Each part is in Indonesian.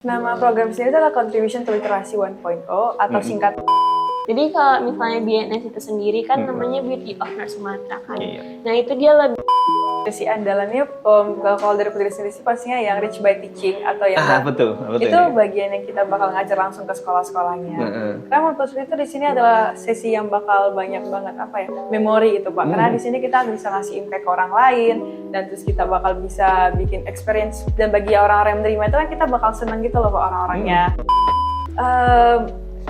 Nama program sendiri adalah Contribution to Literacy 1.0 atau singkat. Jadi kalau misalnya BNS itu sendiri kan namanya Beauty of Nurse Sumatra kan. Iya. Nah itu dia lebih Si andalannya kalau dari Putri sendiri sih pastinya yang Rich by Teaching atau yang Betul itu bagian yang kita bakal ngajar langsung ke sekolah-sekolahnya. Karena menurut Putri itu di sini adalah sesi yang bakal banyak banget memori itu Pak. Karena di sini kita bisa ngasih impact ke orang lain dan terus kita bakal bisa bikin experience, dan bagi orang-orang yang menerima itu kan kita bakal seneng gitu loh Pak orang-orangnya.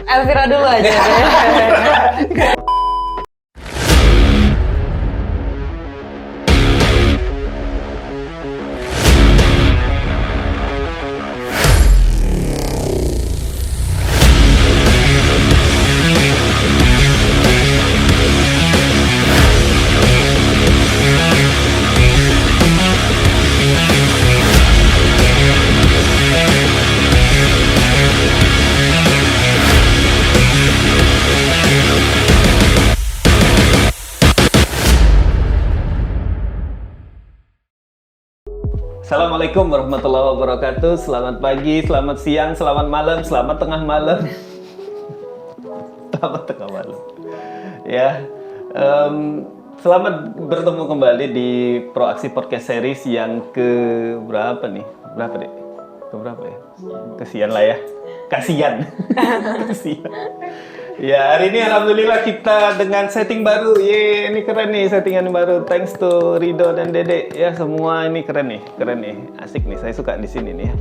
Elvira dulu aja. Assalamualaikum warahmatullahi wabarakatuh. Selamat pagi, selamat siang, selamat malam, selamat tengah malam. Selamat tengah malam. Ya, selamat bertemu kembali di Proaksi Podcast Series yang ke berapa nih? Berapa deh? Ke berapa ya? Kasian lah ya. Kasian. Kasian. Ya, hari ini alhamdulillah kita dengan setting baru. Ini keren nih settingan baru. Thanks to Rido dan Dede. Ya, semua ini keren nih. Asik nih. Saya suka di sini nih ya.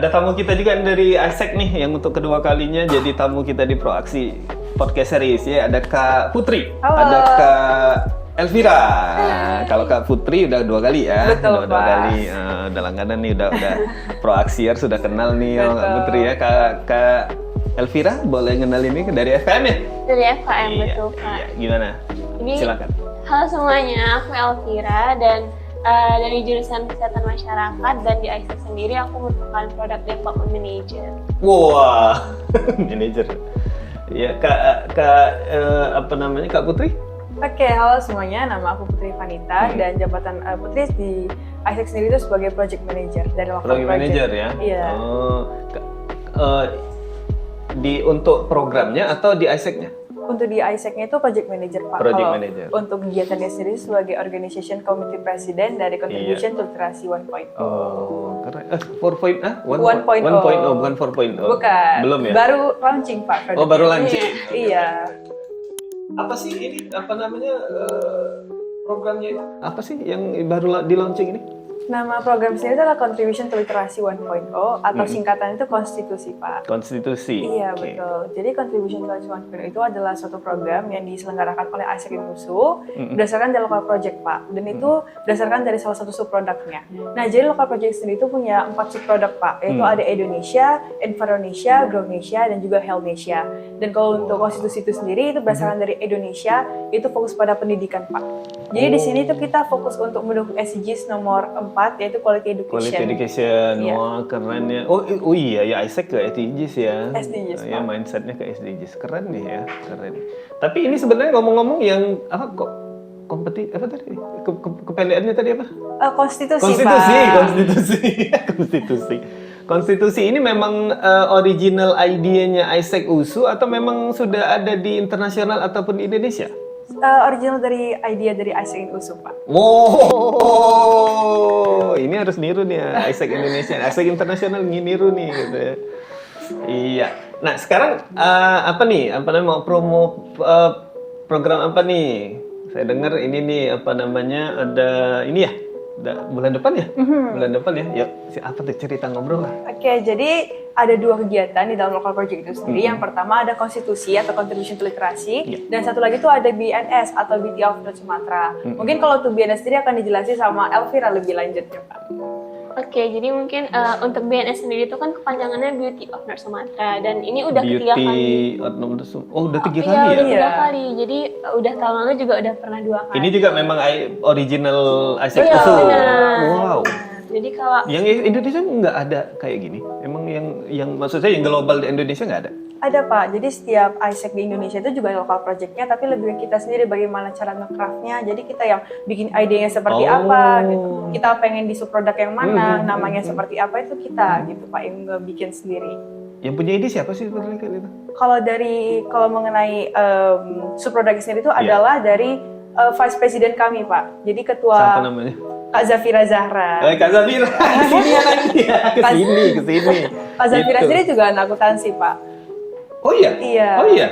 Ada tamu kita juga dari Isaac nih yang untuk kedua kalinya jadi tamu kita di Proaksi Podcast Series ya. Ada Kak Putri. Halo. Ada Kak Elvira. Kalau Kak Putri udah dua kali ya. Betul, udah dua Pak. kali. Udah langganan nih, udah Proaksier sudah kenal nih ya, Kak Putri ya. Kak Elvira, boleh kenalin ini dari FKM ya? dari FKM betul Pak. Iya. Gimana? Jadi, Silakan. halo semuanya, aku Elvira dan dari jurusan Kesehatan Masyarakat, dan di ISEC sendiri aku merupakan Product Development Manager. Wah, manajer. Ya, Kak Putri? Oke, halo semuanya. Nama aku Putri Vanita dan jabatan Putri di ISEC sendiri itu sebagai Project Manager dari Local Project Manager ya? Iya. Untuk programnya atau di ISEC-nya? Untuk di ISEC-nya itu Project Manager Pak. Project Kalau Manager. untuk kegiatannya sendiri sebagai Organization Committee President dari Contribution to Literacy 1.0. Oh, keren. 4.0? 1.0. 1.0, bukan 4.0. Bukan. Belum ya? Baru launching Pak. Oh, baru launching. Iya. Apa sih ini? Apa namanya programnya itu? Apa sih yang baru di launching ini? Nama program sendiri adalah Contribution to Literacy 1.0 atau singkatan itu konstitusi Pak. Konstitusi. Iya, Oke. betul. Jadi Contribution to Literacy 1.0 itu adalah suatu program yang diselenggarakan oleh ISEC UNUSU berdasarkan dari local project Pak. Dan itu berdasarkan dari salah satu subproduknya. Nah, jadi local project sendiri itu punya 4 subproduk Pak, yaitu ada Indonesia, Environesia, Grownesia, dan juga Healthnesia. Dan kalau untuk konstitusi itu sendiri itu berdasarkan dari Indonesia, itu fokus pada pendidikan Pak. Jadi di sini tuh kita fokus untuk mendukung SDGs nomor 4, yaitu Quality Education. Quality Education, Iya. wah keren ya. Oh iya ya, Isaac ke SDGs ya. SDGs, Ya, Pak. mindsetnya ke SDGs, keren nih ya, keren. Tapi ini sebenarnya ngomong-ngomong yang kependekannya tadi apa? Konstitusi Konstitusi, Pak. konstitusi. Konstitusi ini memang original idenya Isaac USU atau memang sudah ada di internasional ataupun di Indonesia? Original dari idea dari ISEC UNUSU Pak. Wow, ini harus niru nih ya, Isaac Indonesia, Isaac internasional niru nih gitu ya. Iya. Nah sekarang apa nih? Apa namanya mau promo program apa nih? Saya dengar ini nih apa namanya ada ini ya? Bulan depan ya? Bulan depan ya? Yuk, apa tuh cerita ngobrol lah. Oke, jadi ada 2 kegiatan di dalam local project itu sendiri. Yang pertama ada konstitusi atau Contribution to Literacy, dan satu lagi tuh ada BNS atau Beauty of Nurse Sumatra. Mungkin kalau untuk BNS sendiri akan dijelasin sama Elvira lebih lanjut ya Pak. Oke, jadi mungkin untuk BNS sendiri itu kan kepanjangannya Beauty of Nurse Sumatra, dan ini udah ketiga kali. Oh, udah 3 kali Iya, ya? udah 3 Iya. kali. Jadi udah tahun lalu juga udah pernah 2 kali. Ini juga memang original Isaac Iya, USU. benar. Wow. Jadi kalau Yang Indonesia nggak ada kayak gini. Emang yang maksud saya yang global di Indonesia nggak ada. Ada Pak, jadi setiap ISEC di Indonesia itu juga ada local project-nya, tapi lebih ke kita sendiri bagaimana cara nge-craft-nya. Jadi kita yang bikin idenya seperti apa gitu. Kita pengen di subproduk yang mana, namanya seperti apa itu kita gitu Pak, yang bikin sendiri. Yang punya ide siapa sih sebenarnya kali itu? Kalau mengenai subproduk sendiri itu adalah dari Vice President kami Pak. Jadi ketua Siapa namanya? Kak Zafira Zahra. Kak Zafira, kesini lagi ya, kesini. Kak Zafira Gitu. sendiri juga anak akuntansi Pak. Oh iya? Iya. Oh iya?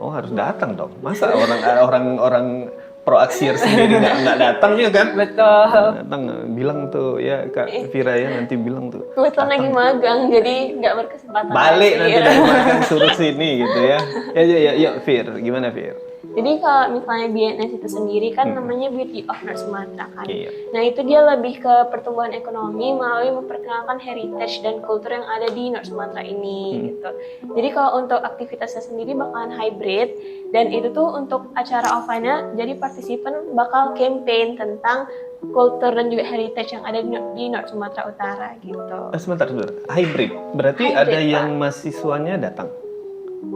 Oh harus datang dong. Masa orang proaksier sendiri nggak datang ya kan? Betul. Datang bilang tuh ya Kak Vira ya nanti bilang tuh. Kebetulan lagi magang, jadi nggak berkesempatan. Balik lagi. nanti dari magang suruh sini gitu ya. Ya, Vir, gimana Vir? Jadi kalau misalnya BNS itu sendiri kan namanya Beauty of North Sumatra kan. Iya. Nah itu dia lebih ke pertumbuhan ekonomi melalui memperkenalkan heritage dan kultur yang ada di North Sumatra ini gitu. Jadi kalau untuk aktivitasnya sendiri bakalan hybrid dan itu tuh untuk acara offline-nya jadi partisipan bakal campaign tentang kultur dan juga heritage yang ada di North Sumatra Utara gitu. Sebentar. Hybrid. Berarti Hybrid, ada Pak. yang mahasiswanya datang.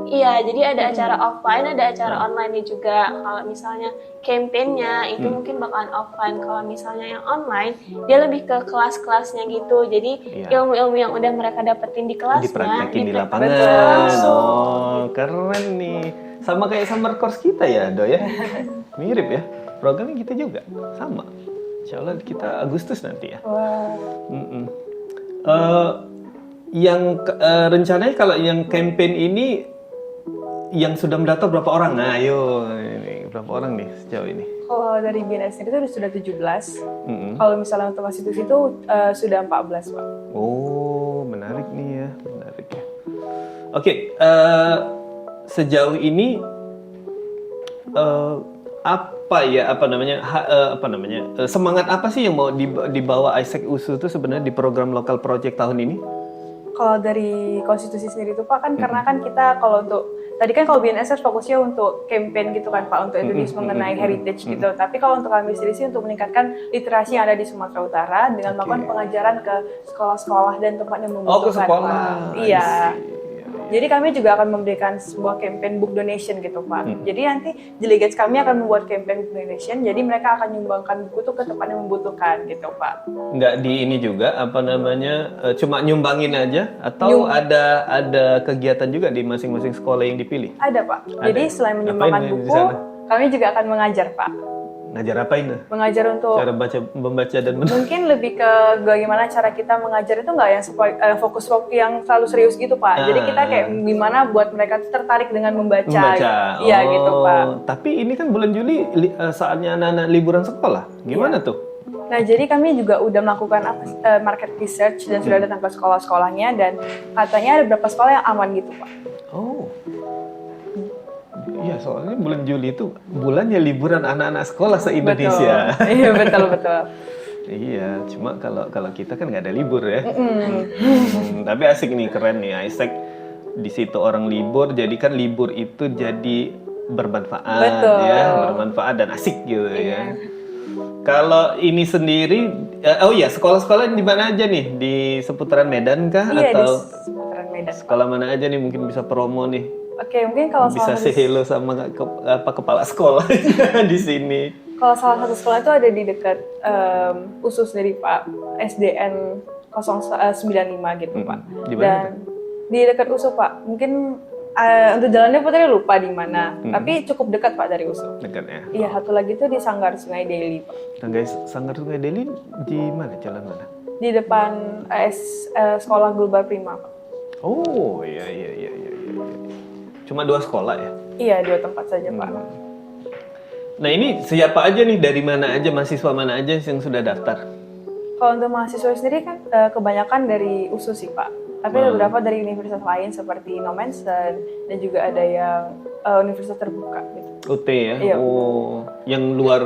Iya, jadi ada acara offline, ada acara online juga. Kalau misalnya campaign-nya itu mungkin bakalan offline. Kalau misalnya yang online, dia lebih ke kelas-kelasnya gitu. Jadi Iya. ilmu-ilmu yang udah mereka dapetin di kelasnya Dipraktekin di lapangan. Betul. langsung. Oh, keren nih. Sama kayak summer course kita ya, Do ya. Mirip ya. Programnya kita juga sama. Insya Allah kita Agustus nanti ya. Wah. Rencananya kalau yang campaign ini yang sudah mendaftar berapa orang? Nah, ayo ini berapa orang nih sejauh ini? Kalau dari BNS sendiri itu sudah 17. Mm-mm. Kalau misalnya untuk masjid itu sudah 14 Pak. Oh, menarik nih ya, menarik ya. Oke, sejauh ini semangat apa sih yang mau dibawa ISEC USU itu sebenarnya di program local project tahun ini? Kalau dari konstitusi sendiri itu Pak kan karena kan kita kalau untuk tadi kan kalau BNSS fokusnya untuk campaign gitu kan Pak untuk Indonesia mengenai heritage gitu. Tapi kalau untuk kami sendiri sih untuk meningkatkan literasi yang ada di Sumatera Utara dengan melakukan pengajaran ke sekolah-sekolah dan tempat yang membutuhkan. Oh, ke sekolah. Pak. Iya. Jadi kami juga akan memberikan sebuah campaign book donation gitu Pak. Jadi nanti delegates kami akan membuat campaign book donation. Jadi mereka akan menyumbangkan buku tuh ke tempat yang membutuhkan gitu Pak. Nggak di ini juga cuma nyumbangin aja atau ada kegiatan juga di masing-masing sekolah yang dipilih? Ada Pak. Jadi selain menyumbangkan Ngapain di buku, sana? kami juga akan mengajar Pak. Ngajar apain tuh? Mengajar untuk Cara membaca dan menulis? mungkin lebih ke bagaimana cara kita mengajar itu nggak yang fokus yang terlalu serius gitu Pak. Jadi kita kayak gimana buat mereka tuh tertarik dengan membaca. Iya gitu Pak. Tapi ini kan bulan Juli saatnya anak-anak liburan sekolah. Gimana tuh? Nah jadi kami juga udah melakukan market research dan sudah datang ke sekolah-sekolahnya dan katanya ada beberapa sekolah yang aman gitu Pak. Oh. Iya, soalnya bulan Juli itu bulannya liburan anak-anak sekolah se-Indonesia. Betul. Iya betul. Iya, cuma kalau kita kan nggak ada libur ya. Tapi asik nih, keren nih Isaac. Di situ orang libur, jadi kan libur itu jadi bermanfaat. Betul. Ya, bermanfaat dan asik gitu ya. Kalau ini sendiri, sekolah-sekolah di mana aja nih? Di seputaran Medan kah? Iya Atau di seputaran Medan. sekolah mana aja nih mungkin bisa promo nih? Oke mungkin kalau Bisa salah say hello sama kepala sekolah di sini. Kalau salah satu sekolah itu ada di dekat USU sendiri Pak, SDN 095 gitu Pak. Di mana Dan di dekat USU Pak, mungkin untuk jalannya Putri lupa di mana, tapi cukup dekat Pak dari USU. Dekat ya. Iya, satu lagi itu di Sanggar Sungai Deli Pak. Nah guys, Sanggar Sungai Deli di mana? Jalan mana? Di depan sekolah Global Prima Pak. Oh iya. Cuma 2 sekolah ya? Iya, 2 tempat saja Pak. Nah ini siapa aja nih, dari mana aja, mahasiswa mana aja yang sudah daftar? Kalau untuk mahasiswa sendiri kan kebanyakan dari USU sih Pak. Tapi ada beberapa dari universitas lain seperti Nomensen dan juga ada yang universitas terbuka gitu. UT ya? Iya. Oh, yang luar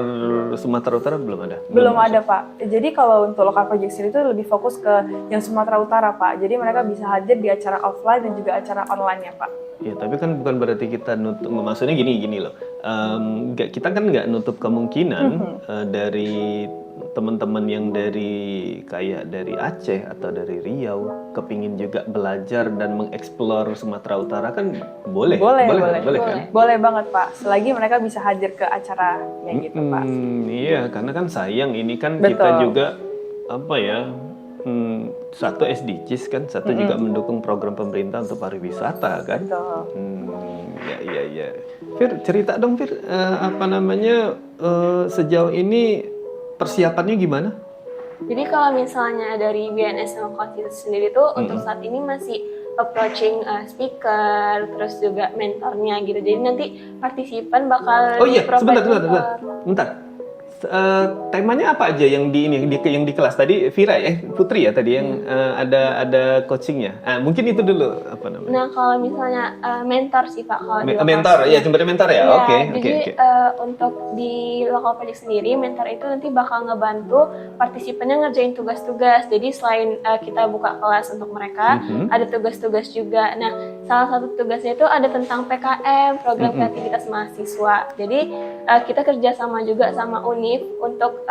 Sumatera Utara belum ada? Belum ada Pak. Jadi kalau untuk local project sendiri itu lebih fokus ke yang Sumatera Utara Pak. Jadi mereka bisa hadir di acara offline dan juga acara online-nya Pak. Ya, tapi kan bukan berarti kita nutup, maksudnya gini loh. Kita kan nggak nutup kemungkinan dari teman-teman yang dari Aceh atau dari Riau kepingin juga belajar dan mengeksplor Sumatera Utara kan boleh kan? Boleh banget Pak, selagi mereka bisa hadir ke acaranya gitu Pak. Iya, karena kan sayang ini kan Betul. kita juga apa ya, satu SDGs kan, satu juga mendukung program pemerintah untuk pariwisata kan. Betul. Ya. Fir, cerita dong Fir, apa namanya sejauh ini persiapannya gimana? Jadi kalau misalnya dari BNS sama Coach sendiri tuh untuk saat ini masih approaching speaker, terus juga mentornya gitu. Jadi nanti partisipan bakal Oh iya, di-provide sebentar. Temanya apa aja yang di kelas tadi? Vira Putri ya tadi yang ada coachingnya. Mungkin itu dulu apa namanya? Nah kalau misalnya mentor sih Pak, kalau di Mentor ya, cuma mentor ya. Iya, Oke. jadi untuk di local project sendiri, mentor itu nanti bakal ngebantu partisipannya ngerjain tugas-tugas. Jadi selain kita buka kelas untuk mereka, ada tugas-tugas juga. Nah, salah satu tugasnya itu ada tentang PKM, program kreativitas mahasiswa. Jadi kita kerjasama juga sama UNIF untuk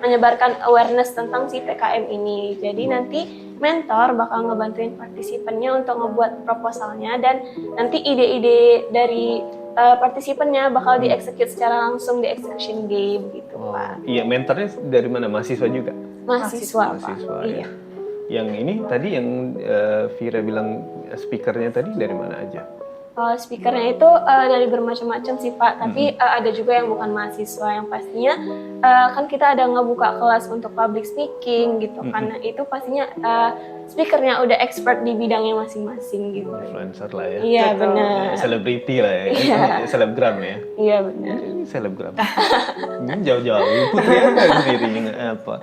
menyebarkan awareness tentang si PKM ini. Jadi nanti mentor bakal ngebantuin partisipannya untuk ngebuat proposalnya dan nanti ide-ide dari partisipannya bakal dieksekut secara langsung di execution game gitu Pak. Iya, mentornya dari mana? Mahasiswa juga? Mahasiswa Pak. Mahasiswa Iya. ya. Yang ini tadi yang Vira bilang speakernya tadi dari mana aja? Speakernya itu dari bermacam-macam sih Pak, tapi ada juga yang bukan mahasiswa, yang pastinya kan kita ada ngebuka kelas untuk public speaking gitu, karena itu pastinya speakernya udah expert di bidangnya masing-masing gitu. Influencer lah ya. Iya benar. Selebriti lah ya. Selebgram ya. Iya benar. Selebgram. Jauh-jauh. Putri apa sendiri apa?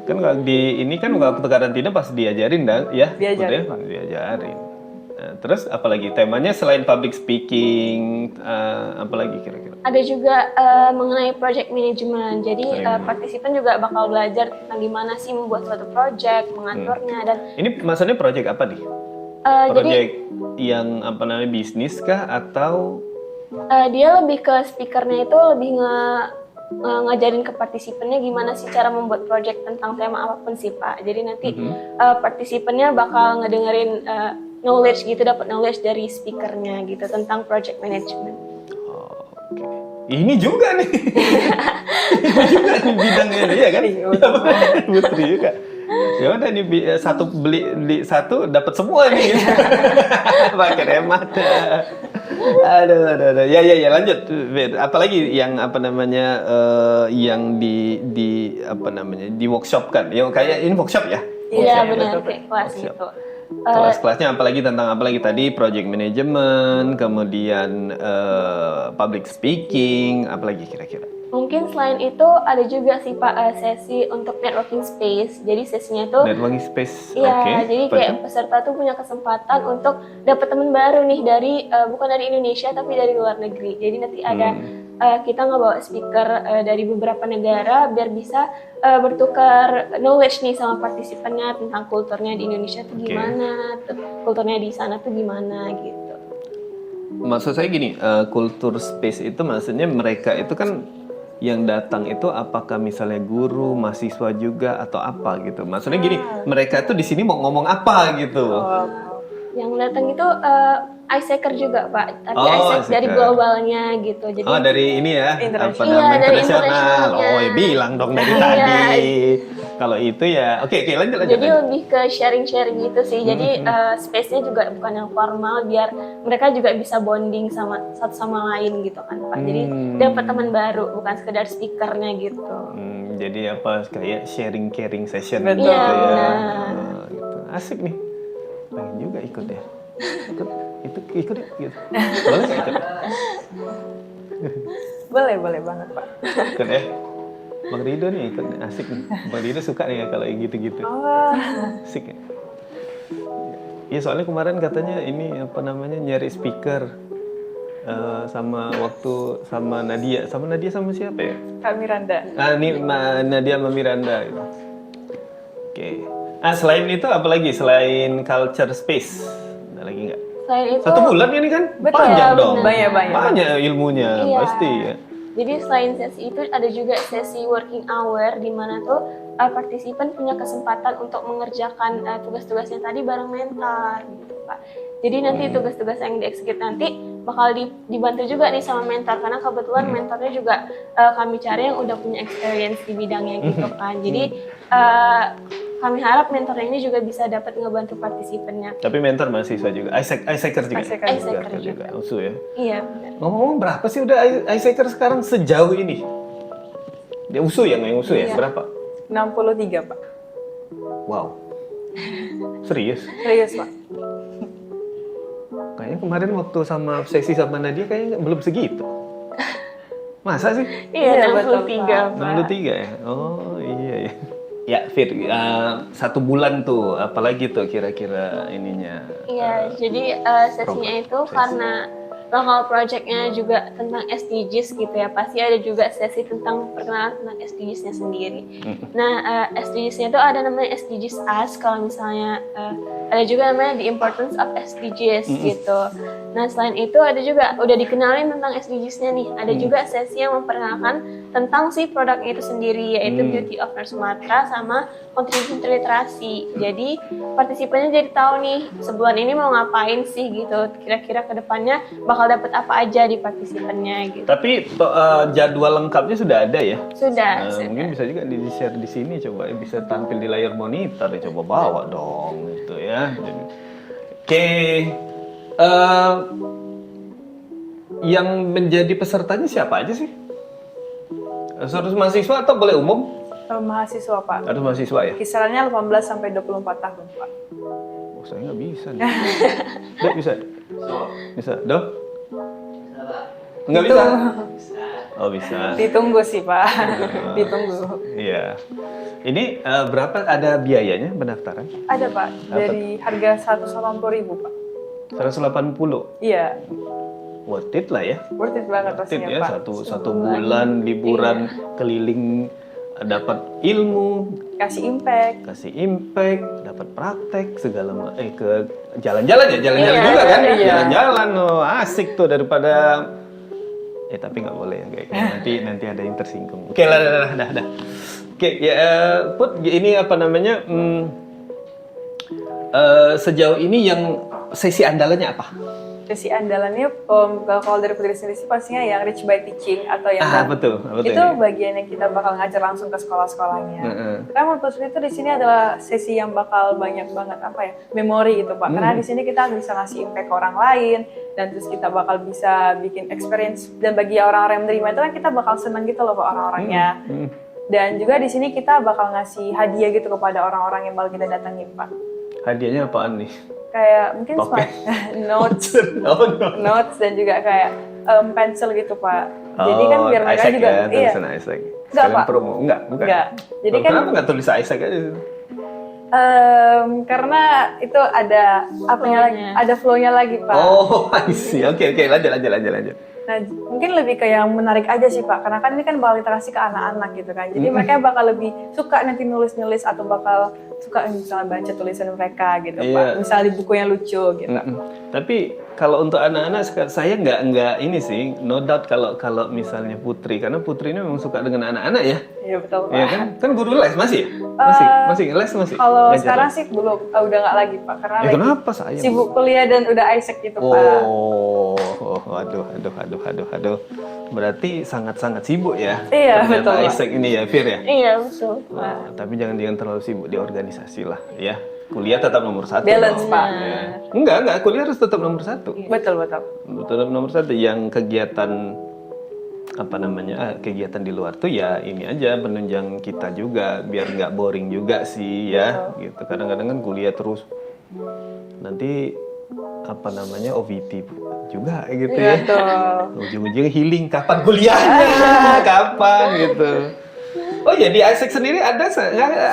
Kan di ini kan waktu karantina pas diajarin dan ya. Diajarin. Putri, diajarin. Nah, terus apalagi temanya selain public speaking, apalagi kira-kira? Ada juga mengenai project management. Jadi partisipan juga bakal belajar tentang gimana sih membuat suatu project, mengaturnya dan Ini maksudnya project apa nih? Project yang apa namanya bisnis kah atau dia lebih ke speakernya itu lebih ngajarin ke partisipannya gimana sih cara membuat project tentang tema apapun sih Pak. Jadi nanti partisipannya bakal ngedengerin knowledge gitu, dapat knowledge dari speakernya gitu tentang project management. Oke. Ini juga nih. Ini juga nih bidangnya ya kan? Putri juga. Ya udah nih beli satu dapat semua nih. Pakai hemat. Aduh. Ya lanjut. Apalagi yang apa namanya yang di apa namanya di workshop kan? Yang kayak ini workshop ya? Iya benar kayak kelas gitu. Kelas-kelasnya apalagi tadi project management, kemudian public speaking, apalagi kira-kira? Mungkin selain itu ada juga sih Pak sesi untuk networking space. Jadi sesinya itu Networking space. iya, jadi kayak peserta tuh punya kesempatan untuk dapat teman baru nih dari bukan dari Indonesia tapi dari luar negeri. Jadi nanti ada kita ngebawa speaker dari beberapa negara biar bisa bertukar knowledge nih sama partisipannya tentang kulturnya di Indonesia tuh gimana, kulturnya di sana tuh gimana gitu. Maksud saya gini, kultur space itu maksudnya mereka itu kan yang datang itu apakah misalnya guru, mahasiswa juga atau apa gitu. Maksudnya gini, mereka itu di sini mau ngomong apa gitu. Yang datang itu Iceseeker juga Pak, tapi Iceseeker dari globalnya gitu. Jadi dari ini ya, apa Iya, namanya dari internasional. internasionalnya. Bilang dong dari tadi. Kalau itu ya, oke lanjut. Jadi lebih ke sharing gitu sih. Jadi space-nya juga bukan yang formal, biar mereka juga bisa bonding sama satu sama lain gitu kan Pak. Jadi dapat teman baru, bukan sekedar speakernya gitu. Jadi apa kayak sharing caring session Betul. gitu Iya, ya. benar. Gitu. Asik nih. Pengen juga ikut ya. Ikut gitu. Boleh nggak ikut? Boleh banget Pak. Ikut ya. Bang Rido nih ikut nih, asik nih. Bang Rido suka nih ya kalau yang gitu-gitu. Asik ya. Iya soalnya kemarin katanya ini apa namanya nyari speaker sama Nadia sama siapa ya? Kak Miranda. Ini Nadia sama Miranda gitu. Oke. Selain itu apa lagi? Selain culture space ada lagi nggak? Selain itu 1 bulan ini kan Betul, panjang dong. banyak. Banyak ilmunya Iya. pasti ya. Jadi selain sesi itu ada juga sesi working hour di mana tuh partisipan punya kesempatan untuk mengerjakan tugas-tugasnya tadi bareng mentor gitu Pak. Jadi nanti tugas-tugas yang dieksekut nanti bakal dibantu juga nih sama mentor karena kebetulan mentornya juga kami cari yang udah punya experience di bidangnya gitu kan. Jadi kami harap mentornya ini juga bisa dapat ngebantu partisipannya. Tapi mentor mahasiswa juga, iSeeker juga. iSeeker juga. USU ya. Iya benar. Ngomong-ngomong berapa sih udah iSeeker sekarang sejauh ini? Dia USU ya, yang USU ya? Iya. Berapa? 63 Pak. Wow. Serius? Serius Pak. Kayaknya kemarin waktu sama sesi sama Nadia kayaknya belum segitu. Masa sih? Iya, betul, 63 Pak. 63 ya? Oh iya ya. Ya Fir, 1 bulan tuh, apalagi tuh kira-kira ininya? Iya, jadi sesinya itu sesi. karena local project-nya juga tentang SDGs gitu ya, pasti ada juga sesi tentang perkenalan tentang SDGs-nya sendiri. Nah, SDGs-nya itu ada namanya SDGs Us, kalau misalnya ada juga namanya The Importance of SDGs gitu. Nah, selain itu ada juga, udah dikenalin tentang SDGs-nya nih, ada juga sesi yang memperkenalkan tentang si produknya itu sendiri, yaitu Beauty of Nurse Sumatra sama Contribution to Literasi. Jadi, partisipannya jadi tahu nih, sebulan ini mau ngapain sih gitu, kira-kira ke depannya bakal dapat apa aja di partisipannya gitu. Tapi jadwal lengkapnya sudah ada ya? Sudah. Mungkin bisa juga di-share di sini, coba bisa tampil di layar monitor ya, coba bawa dong gitu ya. Oke. Yang menjadi pesertanya siapa aja sih? Harus mahasiswa atau boleh umum? Mahasiswa Pak. Harus mahasiswa ya? Kisarannya 18 sampai 24 tahun Pak. Oh, saya nggak bisa nih. Dok, bisa? Bisa, Dok? Nggak bisa? Oh, bisa. Ditunggu sih Pak. Ditunggu. Iya. Ini berapa ada biayanya pendaftaran? Ada Pak, dari harga 180.000 Pak. 180. Iya, Worth it lah ya. worth it banget Worth it pastinya ya, Pak. satu bulan liburan keliling, dapat ilmu, Kasih impact. kasih impact, dapat praktek segala ke jalan-jalan ya, jalan-jalan Iya, juga kan? iya. Jalan-jalan loh, asik tuh daripada tapi nggak boleh ya kayak nanti ada yang tersinggung. Oke lah, dah. Oke, ya Put, ini apa namanya? Sejauh ini yang sesi andalannya apa? Sesi andalannya kalau dari Putri sendiri sih pastinya yang Rich by Teaching atau yang Betul itu ini. bagian yang kita bakal ngajar langsung ke sekolah-sekolahnya. Karena menurut Putri itu di sini adalah sesi yang bakal banyak banget memori gitu Pak. Karena di sini kita bisa ngasih impact ke orang lain dan terus kita bakal bisa bikin experience, dan bagi orang-orang yang menerima itu kan kita bakal senang gitu loh Pak orang-orangnya. Dan juga di sini kita bakal ngasih hadiah gitu kepada orang-orang yang bakal kita datangin Pak. Hadiahnya apaan nih? Kayak mungkin Topeng. notes, Oh, no. notes dan juga kayak pensil gitu Pak. Jadi kan biar mereka Isaac juga ya, tulisan Isaac. Sekalian Pak. promo. Enggak, bukan. Enggak. Jadi kan Kenapa nggak tulis Isaac aja? karena itu ada apanya lagi, ada flow-nya lagi Pak. Oh, I see. Oke, lanjut. Nah, mungkin lebih ke yang menarik aja sih Pak, karena kan ini kan bakal kita kasih ke anak-anak gitu kan. Jadi mereka bakal lebih suka nanti nulis-nulis atau bakal suka misalnya baca tulisan mereka gitu Pak. Misalnya di buku yang lucu gitu. Tapi kalau untuk anak-anak saya nggak ini sih, no doubt kalau misalnya Putri, karena Putri ini memang suka dengan anak-anak ya. Iya betul Pak. Iya kan? Kan guru les masih? Masih les masih. Kalau Ngajar sekarang les? sih belum, udah nggak lagi Pak, karena lagi Kenapa saya? sibuk kuliah dan udah Isaac gitu Pak. Aduh. Berarti sangat-sangat sibuk ya. Iya, ternyata betul, Pak. Isaac ini ya, Fir ya. Iya, betul. Tapi jangan terlalu sibuk di organisasi lah ya. Kuliah tetap nomor 1. Balance dong. Pak. Ya. Enggak, kuliah harus tetap nomor 1. Betul. Tetap nomor 1. Yang kegiatan kegiatan di luar tuh ya ini aja penunjang kita juga biar nggak boring juga sih ya. Gitu. Kadang-kadang kan kuliah terus nanti OVT juga gitu ya. Ujung-ujungnya healing, kapan kuliahnya? Kapan gitu. Oh ya, di Isaac sendiri ada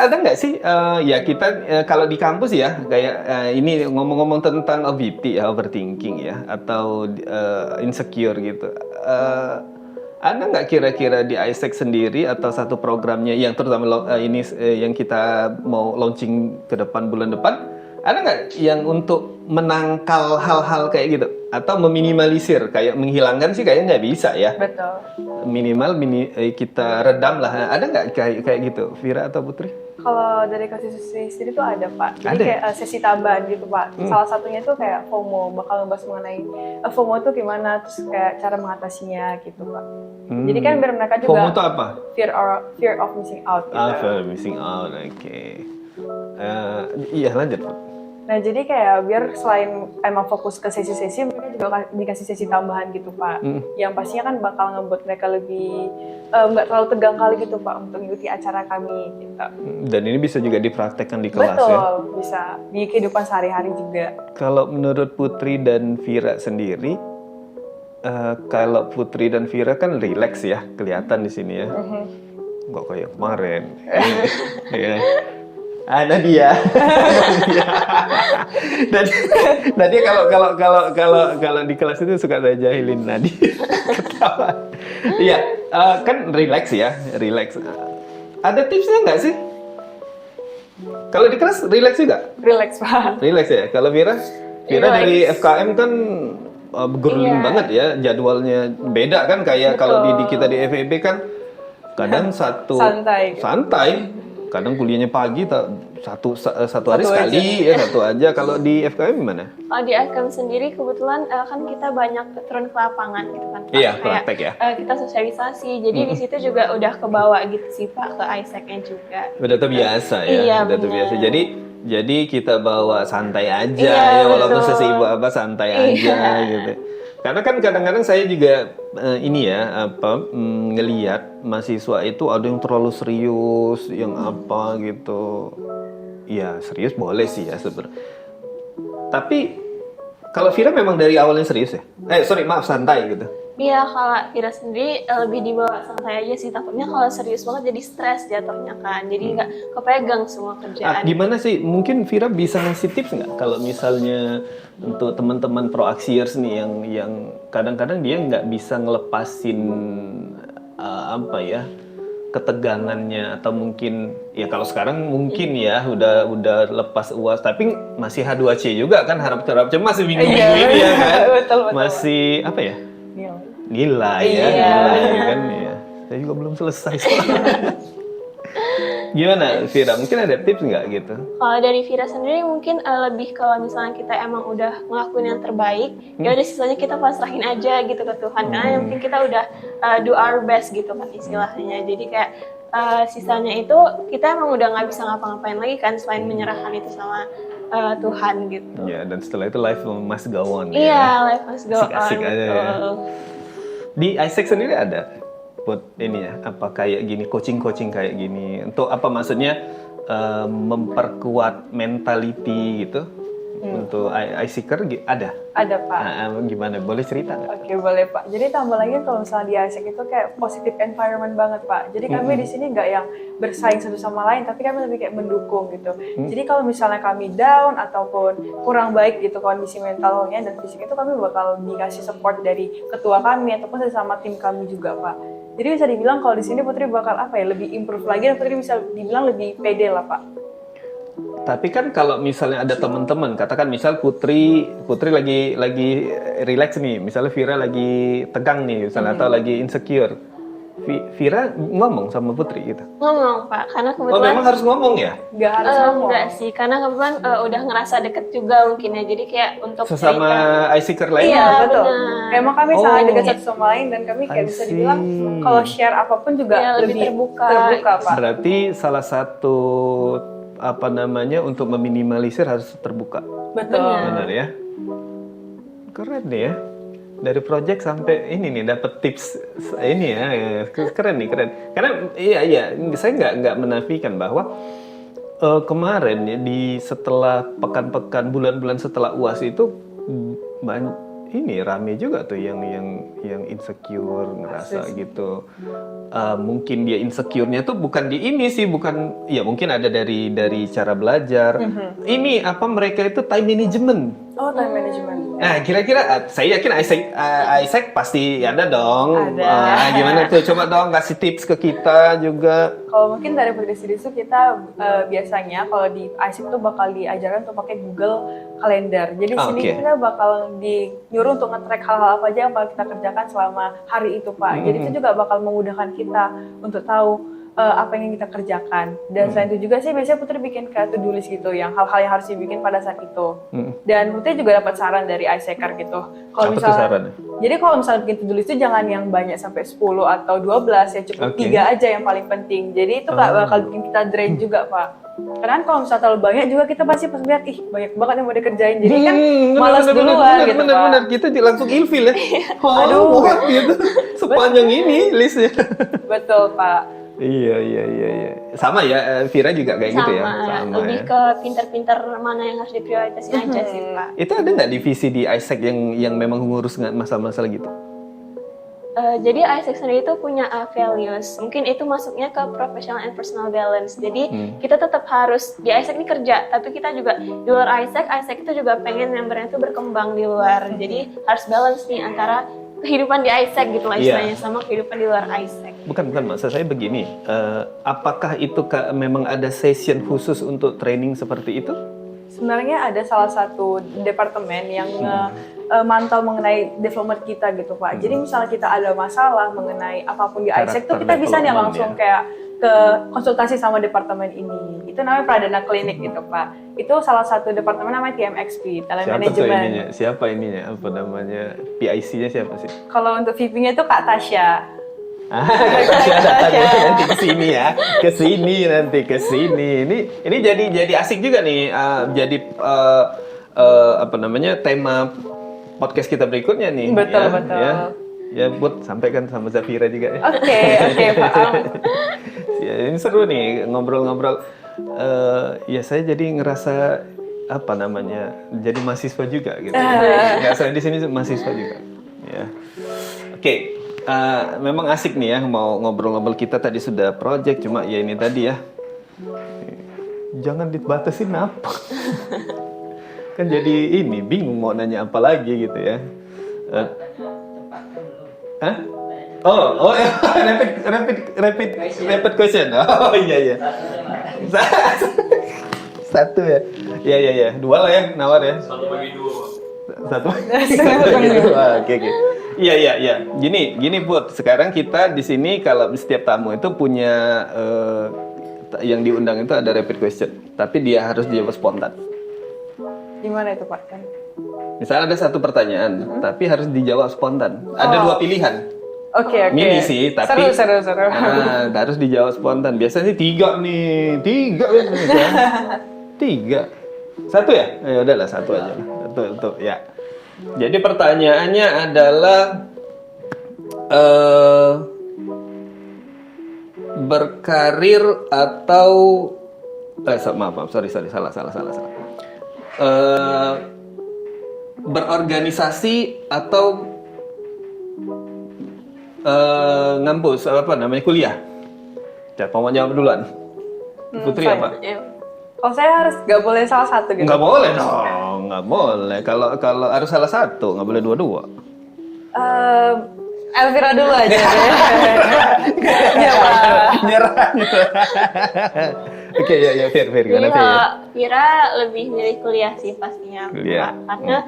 nggak sih ya kita kalau di kampus ya kayak ini ngomong-ngomong tentang OVT ya, overthinking ya, atau insecure gitu. Ada nggak kira-kira di Isaac sendiri atau satu programnya yang terutama ini yang kita mau launching ke depan bulan depan, Ada nggak yang untuk menangkal hal-hal kayak gitu atau meminimalisir, kayak menghilangkan sih kayaknya nggak bisa ya. Betul. Minimal kita redam lah. Ada nggak kayak gitu, Vira atau Putri? Kalau dari kasus sendiri tuh ada Pak. Jadi Ada? kayak sesi tambahan gitu Pak. Salah satunya tuh kayak FOMO, bakal ngebahas mengenai FOMO tuh gimana, terus kayak cara mengatasinya gitu Pak. Jadi kan biar mereka juga FOMO itu apa? fear of missing out gitu. Fear of missing out, oke. Iya lanjut Pak. Nah jadi kayak biar selain emang fokus ke sesi-sesi, mereka juga dikasih sesi tambahan gitu Pak. Yang pastinya kan bakal ngebuat mereka lebih nggak terlalu tegang kali gitu Pak untuk mengikuti acara kami gitu. Dan ini bisa juga dipraktekkan di kelas Betul, ya. bisa di kehidupan sehari-hari juga. Kalau menurut Putri dan Vira sendiri, kalau Putri dan Vira kan relax ya, kelihatan di sini ya. Nggak kayak kemarin. Ya. Ada dia. Nadia kalau di kelas itu suka saya jahilin Nadia. Ketawa. Iya, kan relax ya, relax. Ada tipsnya nggak sih? Kalau di kelas relax juga? Relax Pak. Relax ya. Kalau Vira Relax. dari FKM kan grueling Iya. banget ya, jadwalnya beda kan, kayak kalau kita di FEB kan kadang santai. Kadang kuliahnya pagi, satu hari sekali ya, satu aja. Kalau di FKM gimana? Kalau di FKM sendiri kebetulan kan kita banyak turun ke lapangan gitu kan Pak. Iya, Kayak, praktek ya. kita sosialisasi, jadi di situ juga udah kebawa gitu sih Pak ke ISEC-nya juga. Udah terbiasa ya, Iya, udah bener. terbiasa. Jadi kita bawa santai aja Iya, ya, walaupun betul. sesibuk apa santai aja gitu. Karena kan kadang-kadang saya juga ngelihat mahasiswa itu ada yang terlalu serius, yang apa gitu. Ya serius boleh sih ya sebenarnya. Tapi kalau Vira memang dari awalnya serius ya? Santai gitu. Iya, kalau Vira sendiri lebih dibawa santai aja sih. Takutnya kalau serius banget jadi stres jatuhnya kan. Jadi nggak kepegang semua kerjaan. Gimana sih? Mungkin Vira bisa ngasih tips nggak kalau misalnya untuk teman-teman proaksiers nih yang kadang-kadang dia nggak bisa ngelepasin ketegangannya, atau mungkin ya kalau sekarang mungkin ya udah lepas UAS tapi masih H2C juga kan, harap cemas minggu-minggu ini ya kan. Betul. Masih apa ya? Nilai ya, Iya. nilai kan ya. Saya juga belum selesai soalnya. Gimana Vira? Mungkin ada tips nggak gitu? Kalau dari Vira sendiri mungkin lebih kalau misalnya kita emang udah ngelakuin yang terbaik, ya udah sisanya kita pasrahin aja gitu ke Tuhan. Karena yang penting kita udah do our best gitu kan istilahnya. Jadi kayak sisanya itu kita emang udah nggak bisa ngapa-ngapain lagi kan selain menyerahkan itu sama Tuhan gitu. Ya, dan setelah itu life must go on. Iya, ya. life must go on. Asik-asik aja ya. betul. Di ISEC sendiri ada buat ini ya, apa kayak gini, coaching kayak gini, untuk apa maksudnya memperkuat mentality gitu untuk ISECer ada? Ada Pak. Gimana? Boleh cerita nggak? Oke, boleh Pak. Jadi tambah lagi kalau misalnya di ISEC itu kayak positive environment banget Pak. Jadi kami di sini nggak yang bersaing satu sama lain, tapi kami lebih kayak mendukung gitu. Jadi kalau misalnya kami down ataupun kurang baik gitu kondisi mentalnya dan fisik itu, kami bakal dikasih support dari ketua kami ataupun sesama tim kami juga Pak. Jadi bisa dibilang kalau di sini Putri bakal lebih improve lagi, dan Putri bisa dibilang lebih pede lah Pak. Tapi kan kalau misalnya ada teman-teman, katakan misal Putri lagi relax nih, misalnya Vira lagi tegang nih, misalnya atau lagi insecure, Vira ngomong sama Putri gitu. Ngomong Pak, karena Oh, kebetulan memang harus ngomong ya? Nggak harus ngomong. enggak sih, karena kebetulan udah ngerasa deket juga mungkin ya. Jadi kayak untuk Sesama cerita. ISECer lain? Iya, Betul. benar. Emang kami Oh. sangat dekat satu sama lain, dan kami kayak I bisa dibilang see. kalau share apapun juga Iya, lebih lebih terbuka. Pak. Berarti salah satu untuk meminimalisir harus terbuka. Betul. Benar ya? Keren nih ya. Dari project sampai ini nih dapat tips ini ya. Keren nih, keren. Karena iya saya nggak menafikan bahwa kemarin ya setelah pekan-pekan bulan-bulan setelah UAS itu rame juga tuh yang insecure, ngerasa gitu. Mungkin dia insecure-nya tuh bukan di ini sih, bukan ya, mungkin ada dari cara belajar. Ini mereka itu time management. Oh, time management. Nah, kira-kira saya yakin Isaac pasti ada dong. Ada. Gimana tuh? Coba dong kasih tips ke kita juga. Kalau mungkin dari Putri sendiri tuh kita biasanya kalau di ISEC tuh bakal diajarkan untuk pakai Google Calendar. Jadi di sini kita bakal nyuruh untuk nge-track hal-hal apa aja yang bakal kita kerjakan selama hari itu, Pak. Jadi itu juga bakal memudahkan kita untuk tahu apa yang kita kerjakan. Dan selain itu juga sih biasanya Putri bikin kayak to-do list gitu, yang hal-hal yang harus dibikin pada saat itu. Dan Putri juga dapat saran dari ISECer gitu. Kalau misalnya, jadi kalau misalnya bikin to-do list itu jangan yang banyak sampai 10 atau 12, ya cukup 3 aja yang paling penting. Jadi itu nggak bakal bikin kita drain juga, Pak. Karena kalau misalnya terlalu banyak juga kita pasti pas lihat, banyak banget yang mau dikerjain. Jadi kan malas duluan gitu, Pak. Benar-benar kita langsung ilfil ya. Aduh, gitu. Sepanjang ini listnya. Betul, Pak. Iya. Sama ya, Vira juga kayak gitu ya? Sama lebih ke pinter-pinter mana yang harus diprioritasin aja sih, Pak. Itu ada nggak divisi di ISEC yang memang ngurus masalah-masalah gitu? Jadi ISEC sendiri itu punya values. Mungkin itu masuknya ke professional and personal balance. Jadi kita tetap harus di ISEC ini kerja, tapi kita juga di luar ISEC itu juga pengen membernya itu berkembang di luar. Jadi harus balance nih antara kehidupan di ISEC gitu lah istilahnya sama kehidupan di luar ISEC. Bukan, maksud saya begini, apakah itu memang ada session khusus untuk training seperti itu? Sebenarnya ada salah satu departemen yang mantau mengenai development kita gitu, Pak. Jadi misalnya kita ada masalah mengenai apapun di ISEC tuh kita bisa nih langsung kayak ke konsultasi sama departemen ini. Itu namanya Pradana Klinik gitu, Pak. Itu salah satu departemen namanya TMXP, Talent Management. Siapa ininya? Apa namanya? PIC-nya siapa sih? Kalau untuk VP-nya itu Kak Tasya. Nanti ke sini. Ini jadi asik juga nih. Jadi apa namanya? Tema podcast kita berikutnya nih. Betul. Ya, Bud, sampaikan sama Zafira juga ya. Oke, paham. Ya, ini seru nih ngobrol-ngobrol. Ya saya jadi ngerasa apa namanya? Jadi mahasiswa juga gitu. Nggak saya di sini mahasiswa juga. Ya. Oke. Memang asik nih ya mau ngobrol-ngobrol. Kita tadi sudah project, cuma ya ini tadi ya. Jangan dibatasin apa. Kan jadi ini bingung mau nanya apa lagi gitu ya. Hah? Oh, rapid question. Oh iya. Satu ya. Iya. Dua lah ya, nawar ya. Satu bagi dua. Oke. Iya. Gini Put. Sekarang kita di sini kalau setiap tamu itu punya yang diundang itu ada rapid question, tapi dia harus dijawab spontan. Gimana itu, Pak? Misalnya ada satu pertanyaan, tapi harus dijawab spontan. Ada dua pilihan. Oke. Mini sih, tapi seru. Harus dijawab spontan. Biasanya sih 3 nih. 3 kan? 3. Satu ya? Ya udahlah, satu aja lah. Satu ya. Jadi pertanyaannya adalah berkarir atau maaf, sorry, salah. Berorganisasi atau ngampus apa namanya kuliah? Mau jawab duluan. Putri apa? Kalau saya harus nggak boleh salah satu gitu. Nggak boleh dong, nggak boleh. Kalau harus salah satu, nggak boleh dua-dua. Elvira dulu aja deh. Iya, Pak. Nyerah. Oke, ya, Fir. Jadi kalau Vira lebih milih kuliah sih pastinya. Kuliah. Karena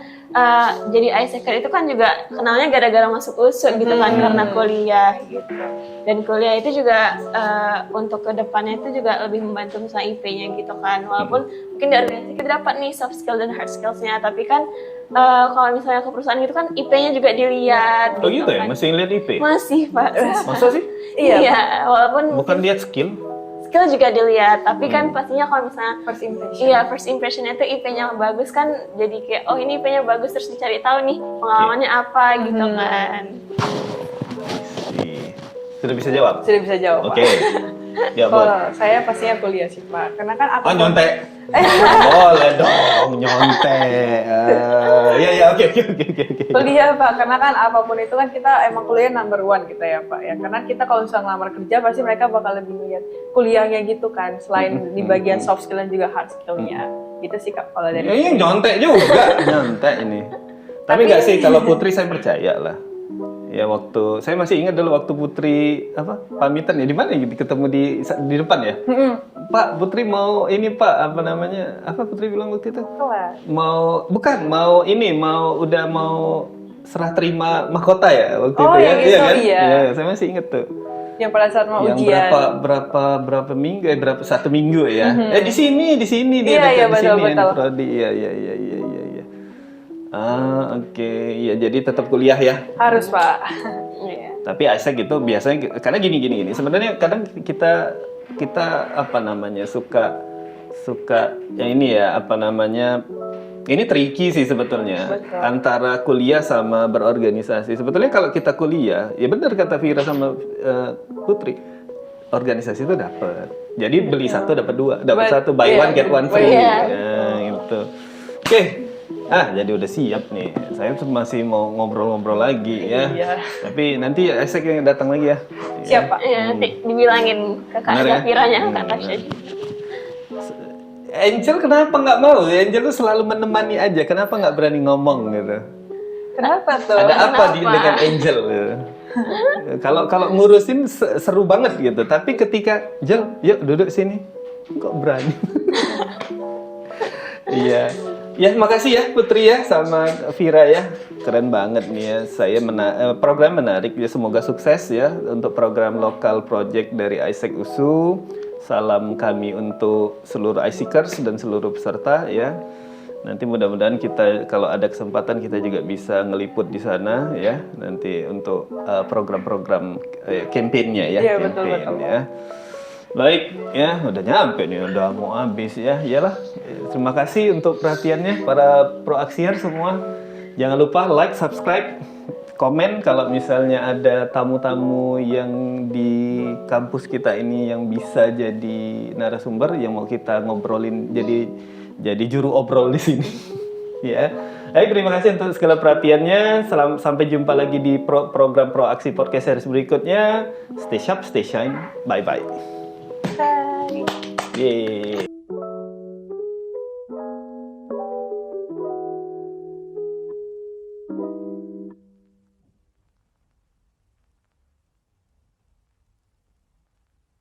jadi ISECer itu kan juga kenalnya gara-gara masuk USU gitu kan, karena kuliah gitu. Dan kuliah itu juga untuk kedepannya itu juga lebih membantu misalnya IP-nya gitu kan. Walaupun mungkin di organisasi kita dapat nih soft skill dan hard skills-nya, tapi kan kalau misalnya ke perusahaan gitu kan IP-nya juga dilihat. Oh gitu ya? Masih ngeliat IP? Masih, Pak. Masa sih? Iya, walaupun bukan lihat skill? Skill juga dilihat, tapi kan pastinya kalau misalnya First impression. Iya, first impression itu IP-nya bagus kan, jadi kayak oh ini IP-nya bagus, terus dicari tahu nih pengalamannya apa gitu kan. Sudah bisa jawab? Sudah bisa jawab. Oke. Ya, kalau saya pastinya kuliah sih, Pak. Karena kan apa? Nyontek. Boleh dong nyontek. Oke. Kuliah, Pak. Karena kan apapun itu kan kita emang kuliah number one kita ya, Pak. Ya, karena kita kalau misalnya ngelamar kerja pasti mereka bakal lebih melihat kuliahnya gitu kan, selain di bagian soft skill dan juga hard skill-nya. Gitu sih Kak kalau dari Ini nyontek juga, nyontek ini. Tapi nggak sih, kalau Putri saya percaya lah. Ya waktu saya masih ingat dulu waktu Putri pamitan ya di mana ya, ketemu di depan ya. Pak, Putri mau ini Pak, apa namanya? Apa Putri bilang waktu itu? kelas. Mau udah mau serah terima mahkota ya waktu Oh, itu ya. yang itu, kan? iya. Iya, saya masih ingat tuh. Yang pada saat mau Yang ujian. berapa minggu satu minggu ya. Di sini dia Iya, dekat di betul, sini betul. di prodi. Iya. Oke. Ya jadi tetap kuliah ya. Harus Pak. Iya. Tapi Isaac itu biasanya karena gini. Sebenarnya kadang kita apa namanya suka yang ini ya, apa namanya, ini tricky sih sebetulnya. Betul. Antara kuliah sama berorganisasi. Sebetulnya kalau kita kuliah, ya benar kata Vira sama Putri, organisasi itu dapat. Jadi beli satu dapat dua, dapat satu buy one get one free. Iya. Ya, gitu. Oke. Jadi udah siap nih. Saya masih mau ngobrol-ngobrol lagi ya. Iya. Tapi nanti Isaac yang datang lagi ya. Siap Pak. Iya, nanti dibilangin ke Kak Bener ya? Syafiranya, Kak Tasya. Angel kenapa nggak mau? Angel tuh selalu menemani aja. Kenapa nggak berani ngomong gitu? Kenapa tuh? Ada apa kenapa? dengan Angel? Gitu? Kalau ngurusin seru banget gitu. Tapi ketika Angel, yuk duduk sini, kok berani? Iya. Ya, makasih ya Putri ya sama Vira ya. Keren banget nih ya. Program menarik ya. Semoga sukses ya untuk program lokal project dari Isaac USU. Salam kami untuk seluruh ISEEKers dan seluruh peserta ya. Nanti mudah-mudahan kita kalau ada kesempatan kita juga bisa ngeliput di sana ya. Nanti untuk program-program campaign-nya ya. Iya, campaign, betul. ya. Baik ya, udah nyampe nih, udah mau habis ya. Iyalah. Terima kasih untuk perhatiannya para proaksiar semua. Jangan lupa like, subscribe, komen kalau misalnya ada tamu-tamu yang di kampus kita ini yang bisa jadi narasumber yang mau kita ngobrolin jadi juru obrol di sini. Ya. Baik, terima kasih untuk segala perhatiannya. Sampai jumpa lagi di program Proaksi Podcast series berikutnya. Stay sharp, stay shine. Bye bye. Bye. Yeay.